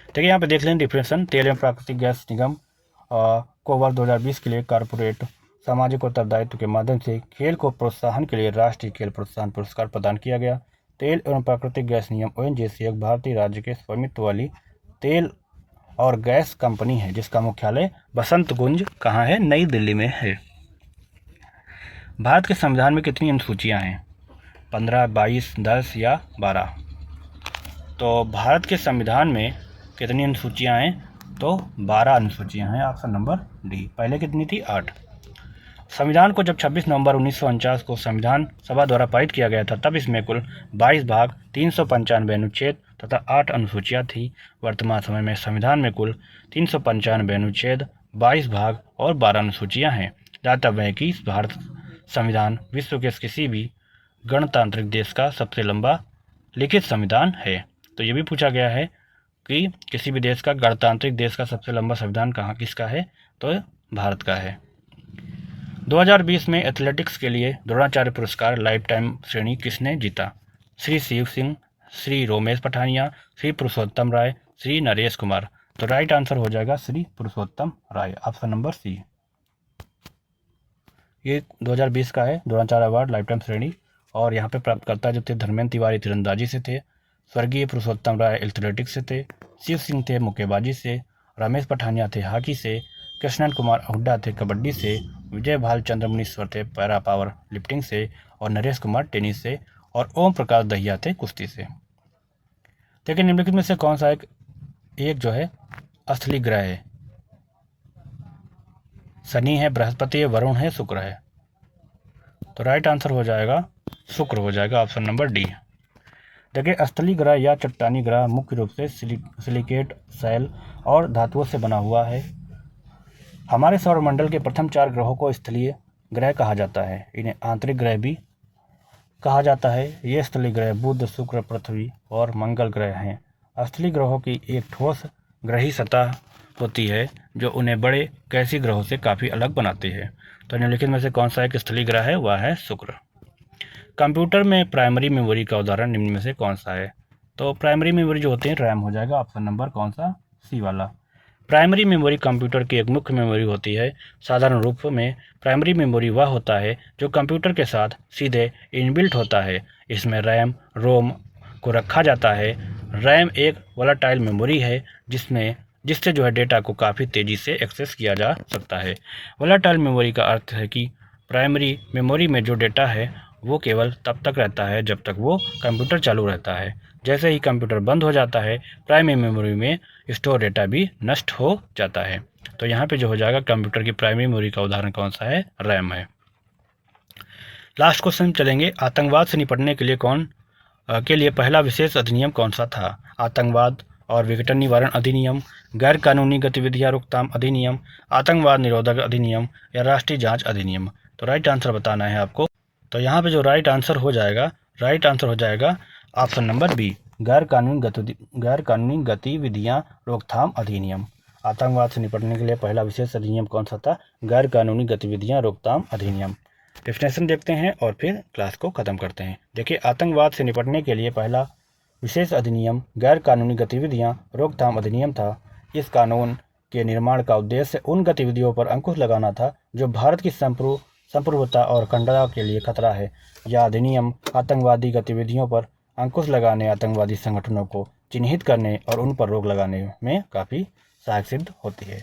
देखिए, यहाँ पे देख लें डिफिनेशन, तेल एवं प्राकृतिक गैस निगम को वर्ष 2020 के लिए कारपोरेट सामाजिक उत्तरदायित्व के माध्यम से खेल को प्रोत्साहन के लिए राष्ट्रीय खेल प्रोत्साहन पुरस्कार प्रदान किया गया। तेल एवं प्राकृतिक गैस निगम ONGC एक भारतीय राज्य के स्वामित्व वाली तेल और गैस कंपनी है जिसका मुख्यालय बसंत कुंज कहाँ है? नई दिल्ली में है। भारत के संविधान में कितनी अनुसूचियाँ हैं? 15, 22, 10 या 12? तो भारत के संविधान में कितनी अनुसूचियाँ हैं? तो 12 अनुसूचियाँ हैं, ऑप्शन नंबर डी। पहले कितनी थी? 8। संविधान को जब 26 नवंबर 1949 को संविधान सभा द्वारा पारित किया गया था तब इसमें कुल 22 भाग, 395 अनुच्छेद तथा 8 अनुसूचियाँ थी। वर्तमान समय में संविधान में कुल 395 अनुच्छेद, 22 भाग और 12 अनुसूचियाँ हैं। दातव्य है कि भारत संविधान विश्व के किसी भी गणतांत्रिक देश का सबसे लंबा लिखित संविधान है। तो ये भी पूछा गया है कि किसी भी देश का गणतांत्रिक देश का सबसे लंबा संविधान किसका है? तो भारत का है। 2020 में एथलेटिक्स के लिए द्रोणाचार्य पुरस्कार लाइफ टाइम श्रेणी किसने जीता? श्री शिव सिंह, श्री रोमेश पठानिया, श्री पुरुषोत्तम राय, श्री नरेश कुमार? तो राइट आंसर हो जाएगा श्री पुरुषोत्तम राय, ऑप्शन नंबर सी। ये 2020 का है द्रोणाचार्य अवार्ड लाइफ टाइम श्रेणी, और यहाँ पे प्राप्तकर्ता जो थे धर्मेंद्र तिवारी तीरंदाजी से थे, स्वर्गीय पुरुषोत्तम राय एथलेटिक्स से थे, शिव सिंह थे मुक्केबाजी से, रमेश पठानिया थे हॉकी से, कृष्णन कुमार हुड्डा थे कबड्डी से, विजय भालचंद्र मुनीश्वर थे पैरा पावर लिफ्टिंग से, और नरेश कुमार टेनिस से, और ओम प्रकाश दहिया थे कुश्ती से। लेकिन निम्नलिखित में से कौन सा एक जो है असली ग्रह है? शनि है, बृहस्पति है, वरुण है, शुक्र है। तो राइट आंसर हो जाएगा शुक्र हो जाएगा, ऑप्शन नंबर डी। देखिए, स्थलीय ग्रह या चट्टानी ग्रह मुख्य रूप से सिलिकेट, शैल और धातुओं से बना हुआ है। हमारे सौरमंडल के प्रथम 4 ग्रहों को स्थलीय ग्रह कहा जाता है। इन्हें आंतरिक ग्रह भी कहा जाता है। ये स्थलीय ग्रह बुध, शुक्र, पृथ्वी और मंगल ग्रह हैं। स्थलीय ग्रहों की एक ठोस ग्रही सतह होती है जो उन्हें बड़े गैसीय ग्रहों से काफ़ी अलग बनाती है। तो निम्नलिखित में से कौन सा एक स्थलीय ग्रह है? वह है शुक्र। कंप्यूटर में प्राइमरी मेमोरी का उदाहरण निम्न में से कौन सा है? तो प्राइमरी मेमोरी जो होती है रैम हो जाएगा, ऑप्शन नंबर कौन सा? सी वाला। प्राइमरी मेमोरी कंप्यूटर की एक मुख्य मेमोरी होती है। साधारण रूप में प्राइमरी मेमोरी वह होता है जो कंप्यूटर के साथ सीधे इनबिल्ट होता है। इसमें रैम, रोम को रखा जाता है। रैम एक वोलेटाइल मेमोरी है जिससे जो है डेटा को काफ़ी तेज़ी से एक्सेस किया जा सकता है। वोलेटाइल मेमोरी का अर्थ है कि प्राइमरी मेमोरी में जो डेटा है वो केवल तब तक रहता है जब तक वो कंप्यूटर चालू रहता है। जैसे ही कंप्यूटर बंद हो जाता है, प्राइमरी मेमोरी में स्टोर डेटा भी नष्ट हो जाता है। तो यहाँ पे जो हो जाएगा कंप्यूटर की प्राइमरी मेमोरी का उदाहरण कौन सा है? रैम है। लास्ट क्वेश्चन चलेंगे, आतंकवाद से निपटने के लिए पहला विशेष अधिनियम कौन सा था? आतंकवाद और विघटन निवारण अधिनियम, गैर कानूनी गतिविधियां रोकथाम अधिनियम, आतंकवाद निरोधक अधिनियम या राष्ट्रीय जांच अधिनियम। तो राइट आंसर बताना है आपको। तो यहाँ पे जो राइट आंसर हो जाएगा ऑप्शन नंबर बी, गैर कानूनी गतिविधियां रोकथाम अधिनियम। आतंकवाद से निपटने के लिए पहला विशेष अधिनियम कौन सा था? गैर कानूनी गतिविधियां रोकथाम अधिनियम। डेफिनेशन देखते हैं और फिर क्लास को ख़त्म करते हैं। देखिए, आतंकवाद से निपटने के लिए पहला विशेष अधिनियम गैर कानूनी गतिविधियां रोकथाम अधिनियम था। इस कानून के निर्माण का उद्देश्य उन गतिविधियों पर अंकुश लगाना था जो भारत की संप्रभुता और अखंडता के लिए खतरा है। यह अधिनियम आतंकवादी गतिविधियों पर अंकुश लगाने, आतंकवादी संगठनों को चिन्हित करने और उन पर रोक लगाने में काफ़ी सहायक सिद्ध होती है।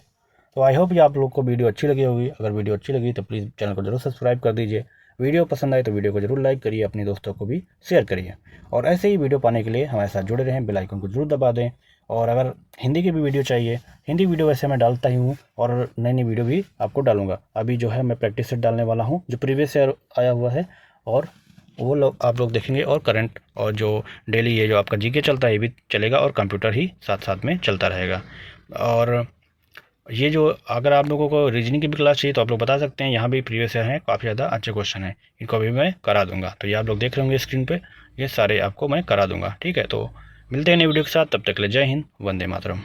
तो आई होप ये आप लोग को वीडियो अच्छी लगी होगी। अगर वीडियो अच्छी लगी तो प्लीज़ चैनल को जरूर सब्सक्राइब कर दीजिए। वीडियो पसंद आए तो वीडियो को जरूर लाइक करिए, अपने दोस्तों को भी शेयर करिए। और ऐसे ही वीडियो पाने के लिए हमारे साथ जुड़े रहें, बेल आइकन को जरूर दबा दें। और अगर हिंदी की भी वीडियो चाहिए, हिंदी वीडियो वैसे मैं डालता ही हूँ और नई नई वीडियो भी आपको डालूंगा। अभी जो है मैं प्रैक्टिस सेट डालने वाला हूँ जो प्रीवियस ईयर आया हुआ है, और वो लोग आप लोग देखेंगे। और करंट और जो डेली ये जो आपका जीके चलता है ये भी चलेगा, और कंप्यूटर ही साथ साथ में चलता रहेगा। और ये जो अगर आप लोगों को रीजनिंग की भी क्लास चाहिए तो आप लोग बता सकते हैं, यहाँ भी प्रीवियस ईयर हैं, काफ़ी ज़्यादा अच्छे क्वेश्चन हैं, इनको भी मैं करा दूंगा। तो ये आप लोग देख रहे होंगे स्क्रीन पे, ये सारे आपको मैं करा दूंगा। ठीक है, तो मिलते हैं नई वीडियो के साथ, तब तक के लिए जय हिंद, वंदे मातरम।